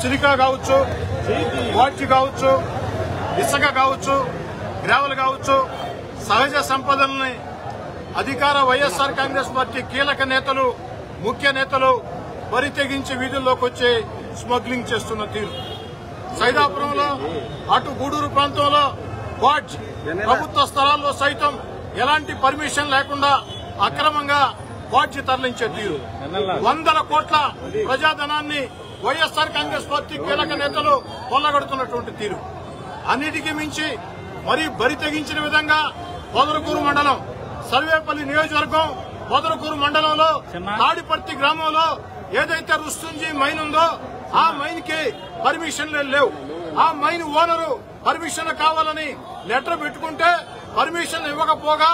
Silica కావచ్చు, వాచి కావచ్చు, ఇసుక కావచ్చు, గ్రావెల్ కావచ్చు, సహజ సంపదల్ని అధికార వైఎస్ఆర్ కాంగ్రెస్ పార్టీ కీలక నేతలు, ముఖ్య నేతలు బరి తెగించి వీధుల్లోకి వచ్చి స్మగ్లింగ్ చేస్తున్న తీరు. సైదాపురంలో, అటు గూడూరు ప్రాంతంలో వాచ్ ప్రభుత్వ స్థలాల్లో సైతం ఎలాంటి పర్మిషన్ లేకుండా అక్రమంగా వాచ్ తరలించే తీరు. 100 కోట్ల ప్రజాధనాన్ని వైఎస్ఆర్ కాంగ్రెస్ పార్టీ కీలక నేతలు కొల్లగొడుతున్నటువంటి తీరు. అన్నిటికీ మించి మరీ బరి తెగించిన విధంగా పొదలకూరు మండలం, సర్వేపల్లి నియోజకవర్గం పొదలకూరు మండలంలో తాడిపర్తి గ్రామంలో ఏదైతే రుస్తుంజీ మైన్ ఉందో ఆ మైన్ కి పర్మిషన్లు లేవు. ఆ మైన్ ఓనరు పర్మిషన్ కావాలని లెటర్ పెట్టుకుంటే పర్మిషన్ ఇవ్వకపోగా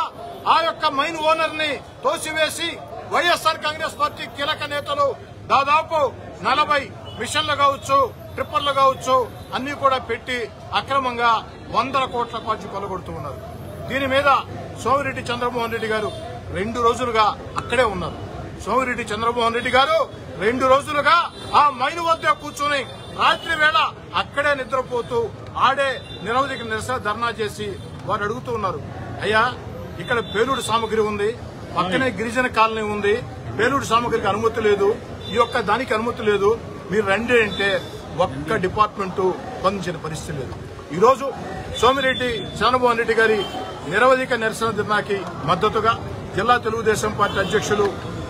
ఆ యొక్క మైన్ ఓనర్ ని తోసివేసి వైఎస్ఆర్ కాంగ్రెస్ పార్టీ కీలక నేతలు దాదాపు 40 మిషన్లు కావచ్చు, ట్రిప్పర్లు కావచ్చు అన్ని కూడా పెట్టి అక్రమంగా 100 కోట్ల పాచి కొల్లగొడుతూ ఉన్నారు. దీని మీద సోమిరెడ్డి చంద్రమోహన్ రెడ్డి గారు 2 రోజులుగా అక్కడే ఉన్నారు. సోమిరెడ్డి చంద్రమోహన్ రెడ్డి గారు 2 రోజులుగా ఆ మైన్ వద్ద కూర్చొని రాత్రి వేళ అక్కడే నిద్రపోతూ ఆడే నిరవధిక నిరసన ధర్నా చేసి వారు అడుగుతూ ఉన్నారు, అయ్యా ఇక్కడ పేలుడు సామగ్రి ఉంది, పక్కనే గిరిజన కాలనీ ఉంది, పేలుడు సామగ్రికి అనుమతి లేదు, ఈ యొక్క దానికి అనుమతి లేదు, మీరు రండి అంటే ఒక్క డిపార్ట్మెంటు స్పందించిన పరిస్థితి లేదు. ఈరోజు సోమిరెడ్డి చంద్రమోహన్ రెడ్డి గారి నిరవధిక నిరసన ధర్నాకి మద్దతుగా జిల్లా తెలుగుదేశం పార్టీ అధ్యక్షులు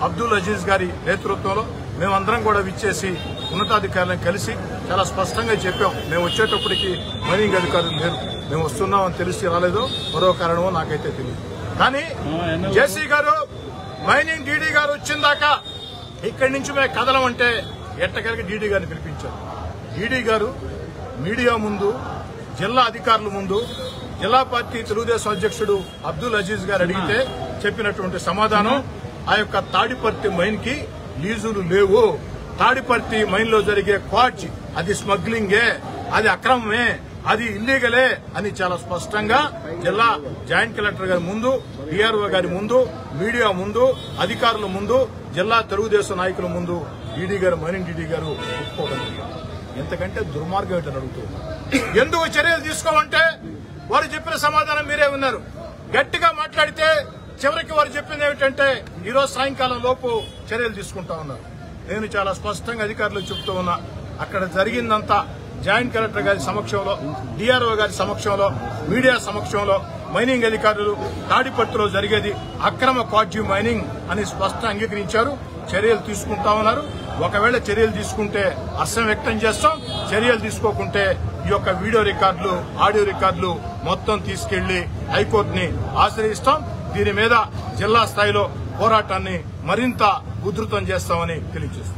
అబ్దుల్ అజీజ్ గారి నేతృత్వంలో మేమందరం కూడా విచ్చేసి ఉన్నతాధికారులను కలిసి చాలా స్పష్టంగా చెప్పాం, మేము వచ్చేటప్పటికి మైనింగ్ అధికారులు లేరు, మేము వస్తున్నామని తెలిసి రాలేదో మరో కారణమో నాకైతే తెలియదు. కానీ జేసీ గారు, మైనింగ్ డీడీ గారు వచ్చిందాకా ఇక్కడి నుంచి మేము కదలమంటే ఎట్టగలిగి డీడీ గారిని పిలిపించారు. డీడీ గారు మీడియా ముందు, జిల్లా అధికారుల ముందు, జిల్లా పార్టీ తెలుగుదేశం అధ్యక్షుడు అబ్దుల్ అజీజ్ గారు అడిగితే చెప్పినటువంటి సమాధానం, ఆ యొక్క తాడిపర్తి మైన్ కి లీజులు లేవు, తాడిపర్తి మైన్ లో జరిగే క్వాచ్ అది స్మగ్లింగే, అది అక్రమమే, అది ఇల్లీగలే అని చాలా స్పష్టంగా జిల్లా జాయింట్ కలెక్టర్ గారి ముందు, డిఆర్ఓ గారి ముందు, మీడియా ముందు, అధికారుల ముందు, జిల్లా తెలుగుదేశం నాయకుల ముందు డీడీ గారు, మైనింగ్ డీడీ గారు ఒప్పుకోగలిగారు. ఎంతకంటే దుర్మార్గం ఏంటని అడుగుతున్నారు. ఎందుకు చర్యలు తీసుకోమంటే వారు చెప్పిన సమాధానం మీరే ఉన్నారు. గట్టిగా మాట్లాడితే చివరికి వారు చెప్పింది ఏమిటంటే ఈరోజు సాయంకాలం లోపు చర్యలు తీసుకుంటా ఉన్నారు. నేను చాలా స్పష్టంగా అధికారులు చెబుతూ ఉన్నా, అక్కడ జరిగిందంతా జాయింట్ కలెక్టర్ గారి సమక్షంలో, డిఆర్ఓ గారి సమక్షంలో, మీడియా సమక్షంలో మైనింగ్ అధికారులు తాడిపట్టులో జరిగేది అక్రమ క్వాడ్యూ మైనింగ్ అని స్పష్టంగా అంగీకరించారు. చర్యలు తీసుకుంటా ఉన్నారు. ఒకవేళ చర్యలు తీసుకుంటే హర్షం వ్యక్తం చేస్తాం, చర్యలు తీసుకోకుంటే ఈ యొక్క వీడియో రికార్డులు, ఆడియో రికార్డులు మొత్తం తీసుకెళ్లి హైకోర్టుని ఆశ్రయిస్తాం. దీని మీద జిల్లా స్థాయిలో పోరాటాన్ని మరింత ఉధృతం చేస్తామని తెలియజేస్తాం.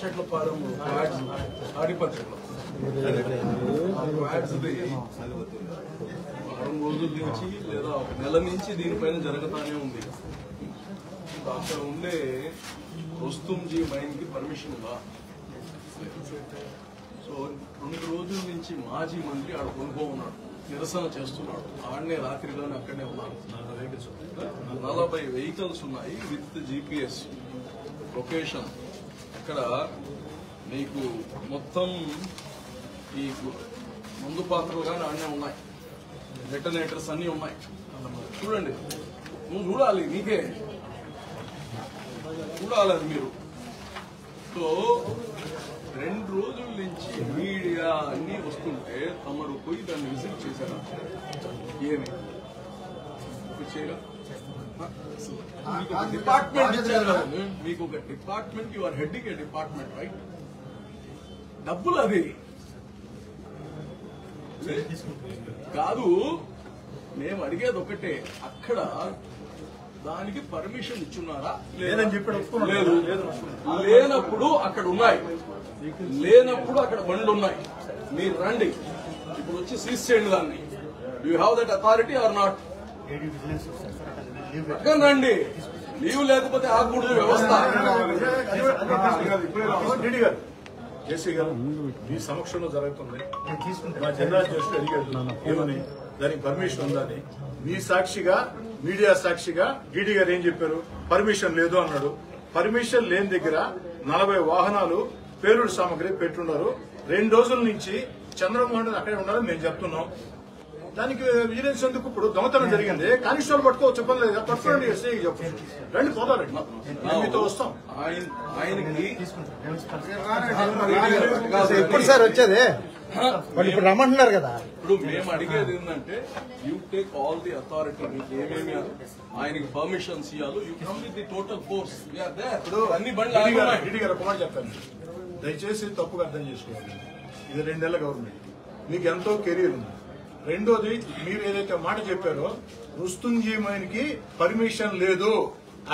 చెట్ల పారం ఆడిపత్రిలో 6 రోజుల నుంచి లేదా 1 నెల నుంచి దీనిపైన జరుగుతానే ఉంది. అక్కడ ఉండే రుస్తుంజీ మైన్ కి పర్మిషన్ ఉందా? సో 2 రోజుల నుంచి మాజీ మంత్రి ఆడ కొనుక్కో ఉన్నాడు, నిరసన చేస్తున్నాడు. ఆడనే రాత్రిలోనే అక్కడనే ఉన్నాడు. 40 వెహికల్స్ ఉన్నాయి విత్ జీపీఎస్ లొకేషన్. అక్కడ మీకు మొత్తం ఈ మందు పాత్రలు కానీ అన్నీ ఉన్నాయి, డెటనేటర్స్ అన్నీ ఉన్నాయి. చూడండి, నువ్వు చూడాలి, నీకే చూడాలి అది మీరు. సో 2 రోజుల నుంచి మీడియా అన్ని వస్తుంటే తమరు పోయి దాన్ని విజిట్ చేశారా? ఏమి చేయగా మీకు ఒక డిపార్ట్మెంట్ ఇచ్చారు కదా, మీకు ఒక department, you are heading a department, right? డబ్బులు అది కాదు. మేము అడిగేది ఒకటే, అక్కడ దానికి పర్మిషన్ ఇచ్చున్నారా? లేదని చెప్పి లేదు. లేనప్పుడు అక్కడ ఉన్నాయి, లేనప్పుడు అక్కడ బండ్లు ఉన్నాయి. మీరు రండి, ఇప్పుడు వచ్చి సీజ్ చేయండి దాన్ని. You have that authority or not? రండి, లీవ్ లేకపోతే ఆగకూడదు వ్యవస్థ. జేసీ గారు మీ సమక్షంలో జరుగుతుంది. మా జనరల్ జస్టిస్ అడిగాడు ఏమని, దానికి పర్మిషన్ ఉందని. మీ సాక్షిగా, మీడియా సాక్షిగా డీడీ గారు ఏం చెప్పారు? పర్మిషన్ లేదు అన్నాడు. పర్మిషన్ లేని దగ్గర 40 వాహనాలు పేలుడు సామగ్రి పెట్టున్నారు. 2 రోజుల నుంచి చంద్రమోహన్ రెడ్డి అక్కడే ఉన్నారని మేము చెప్తున్నాం. దానికి విజిలెన్స్ ఎందుకు? ఇప్పుడు దొంగతనం జరిగింది, కానిస్టేబుల్ పట్టుకోవచ్చు, ఇబ్బంది లేదు, పట్టుకోండి, ఎస్ఐకి చెప్పచ్చు, రండి పోదారండి, మీతో వస్తాం. ఎప్పుడు సార్ వచ్చేది? ఇప్పుడు రమ్మంటున్నారు కదా. ఇప్పుడు మేము అడిగేది ఏంటంటే, you take all the authority, మీకు ఏమేమి ఆయనకి పర్మిషన్స్ ఇవ్వాలి, you come with the total force. అన్ని డీడీ గారు ఒక మాట చెప్పండి, దయచేసి తప్పుగా అర్థం చేసుకోవాలి. ఇది 2 నెలల గవర్నమెంట్, మీకు ఎంతో కెరీర్ ఉంది. రెండోది, మీరు ఏదైతే మాట చెప్పారో రుస్తుంజీ మైన్ కి పర్మిషన్ లేదు,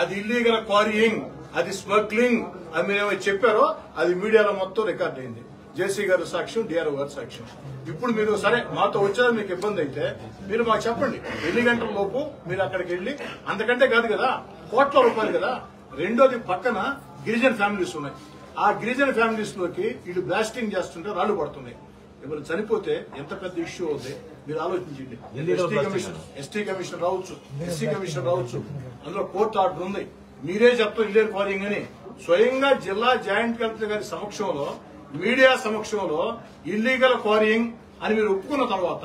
అది ఇల్లీగల్ క్వారీయింగ్, అది స్మగ్లింగ్ అని మీరు ఏమైనా చెప్పారో అది మీడియాలో మొత్తం రికార్డ్ అయింది. జేసీ గారు సాక్ష్యం, డిఆర్ఓ గారు సాక్ష్యం. ఇప్పుడు మీరు సరే మాతో వచ్చారో మీకు ఇబ్బంది అయితే మీరు మాకు చెప్పండి, 2 గంటల లోపు మీరు అక్కడికి వెళ్లి, అంతకంటే కాదు కదా, కోట్ల రూపాయలు కదా. రెండోది, పక్కన గిరిజన ఫ్యామిలీస్ ఉన్నాయి, ఆ గిరిజన ఫ్యామిలీస్ లోకి వీళ్ళు బ్లాస్టింగ్ చేస్తుంటే రాళ్లు పడుతున్నాయి. ఎవరు చనిపోతే ఎంత పెద్ద ఇష్యూ అవుతుంది మీరు ఆలోచించండి. ఎస్టీ కమిషన్ రావచ్చు, ఎస్సీ కమిషన్ రావచ్చు, అందులో కోర్టు ఆర్డర్ ఉంది. మీరే చెప్తారు ఇల్లీగల్ క్వారీయింగ్ అని. స్వయంగా జిల్లా జాయింట్ కలెక్టర్ గారి సమక్షంలో, మీడియా సమక్షంలో ఇల్లీగల్ క్వారీయింగ్ అని మీరు ఒప్పుకున్న తర్వాత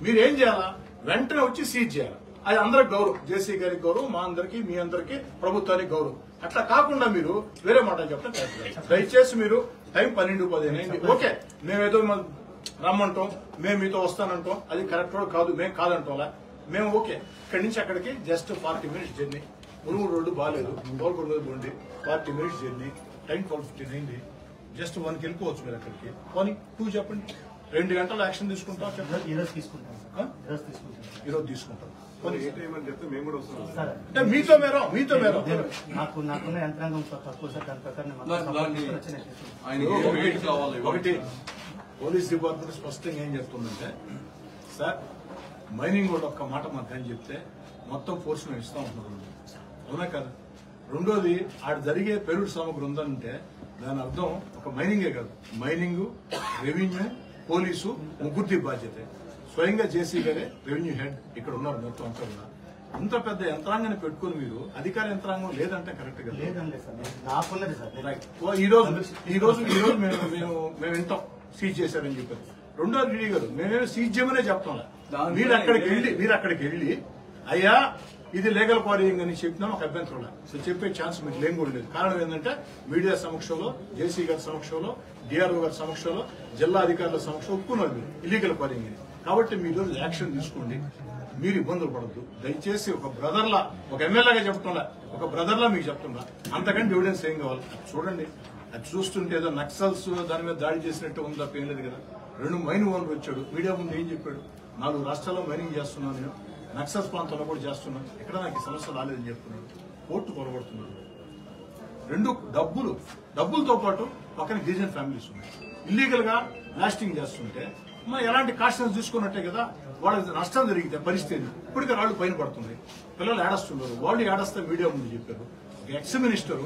మీరేం చేయాలా? వెంటనే వచ్చి సీజ్ చేయాలి. అది అందరికి గౌరవం, జేసీ గారికి గౌరవం, మా అందరికి, మీ అందరికి, ప్రభుత్వానికి గౌరవం. అట్లా కాకుండా మీరు వేరే మాట చెప్తాం. దయచేసి మీరు టైం 12:15 అయింది. ఓకే, మేమేదో రమ్మంటాం, మేము మీతో వస్తానంటాం, అది కరెక్ట్ కాదు, మేము కాదంటాంలా. మేము ఓకే, ఇక్కడి నుంచి అక్కడికి జస్ట్ 40 మినిట్స్ జర్నీ. మునుగుడు రోడ్డు బాగాలేదు, గోల్కొండ పోండి, 40 మినిట్స్ జర్నీ, టైం 12:15 అయింది. జస్ట్ 1కి వెళ్ళిపోవచ్చు మీరు అక్కడికి. పోనీ 2 చెప్పండి, 2 గంటలు యాక్షన్ తీసుకుంటాం. చెప్పండి, ఈరోజు తీసుకుంటాం. అంటే మీతో మేరం నాకున్న యంత్రాంగం తక్కువ సార్, దాని ప్రకారం ఒకటి పోలీస్ డిపార్ట్మెంట్ స్పష్టంగా ఏం చెప్తుందంటే, సార్ మైనింగ్ కూడా ఒక్క మాట మాకు అని చెప్తే మొత్తం ఫోర్స్ మేము ఇస్తా ఉంటున్నాం, అవునా కదా. రెండోది, ఆడ జరిగే పేలుడు సామగ్రి ఉందంటే దాని అర్థం ఒక మైనింగే కాదు, మైనింగ్, రెవెన్యూ, పోలీసు ముగ్గురిది బాధ్యతే. స్వయంగా జేసీ గారే రెవెన్యూ హెడ్ ఇక్కడ ఉన్నారు మొత్తం అంతా కూడా. అంత పెద్ద యంత్రాంగాన్ని పెట్టుకుని మీరు అధికార యంత్రాంగం లేదంటే కరెక్ట్ గా ఈ రోజు మేము వింటాం సీజ్ చేశారని చెప్పారు. రెండోది డీడీ గారు మేమేమో సీజ్ చేయమనే చెప్తాం. మీరు అక్కడికి వెళ్ళి అయ్యా ఇది లీగల్ క్వారీయింగ్ అని చెప్పినా ఒక అభ్యంతరం సో చెప్పే ఛాన్స్ మీకు లేని కూడా లేదు. కారణం ఏంటంటే మీడియా సమక్షంలో, జేసీ గారి సమక్షంలో, డిఆర్ఓ గారి సమక్షంలో, జిల్లా అధికారుల సమక్షంలో ఒప్పుకున్నారు మీరు ఇల్లీగల్ క్వారీయింగ్ అని. కాబట్టి మీరు యాక్షన్ తీసుకోండి, మీరు ఇబ్బందులు పడద్దు. దయచేసి ఒక బ్రదర్లా, ఒక ఎమ్మెల్యేగా చెప్తున్నా, ఒక బ్రదర్లా మీకు చెప్తున్నా, అంతకంటే ఎవిడెన్స్ ఏం కావాలి చూడండి. అది చూస్తుంటే ఏదో నక్సల్స్ దాని మీద దాడి చేసినట్టు ఉంది తప్ప ఏం లేదు కదా. 2 మైన్ ఓనర్ వచ్చాడు, మీడియా ముందు ఏం చెప్పాడు? 4 రాష్ట్రాల్లో మైనింగ్ చేస్తున్నాను నేను, నక్సల్స్ ప్రాంతంలో కూడా చేస్తున్నాను, ఎక్కడ నాకు ఈ సమస్య రాలేదని చెప్తున్నాడు. కోర్టు పొరబడుతున్నాడు. 2 డబ్బులతో పాటు పక్కన గిరిజన ఫ్యామిలీస్ ఉన్నాయి. ఇల్లీగల్ గా బ్లాస్టింగ్ చేస్తుంటే మరి ఎలాంటి కాషన్స్ తీసుకున్నట్టే కదా. వాళ్ళకి నష్టం జరిగితే పరిస్థితి ఇప్పటికే రాళ్ళు పైన పడుతుంది, పిల్లలు ఏడస్తున్నారు, వాళ్ళు ఏడస్తే మీడియా ముందు చెప్పారు. ఒక ఎక్స్ మినిస్టర్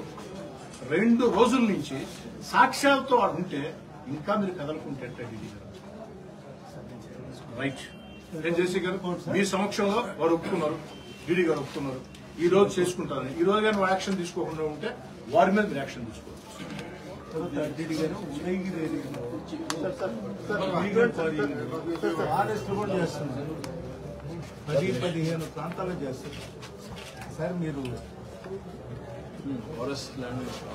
2 రోజుల నుంచి సాక్ష్యాలతో ఉంటే ఇంకా మీరు కదలకుంటే రైట్. ఏం జేసీ గారు మీ సమక్షంలో వారు ఒప్పుకున్నారు, డీడీ గారు ఒప్పుకున్నారు, ఈ రోజు చేసుకుంటారని. ఈ రోజు కానీ యాక్షన్ తీసుకోకుండా ఉంటే వారి మీద మీరు యాక్షన్ తీసుకోవాలి. చేస్తున్నారు 10-15 ప్రాంతాల్లో చేస్తారు సార్. మీరు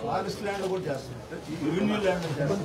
ఫారెస్ట్ ల్యాండ్ కూడా చేస్తున్నారు, రెవెన్యూ ల్యాండ్ చేస్తారు.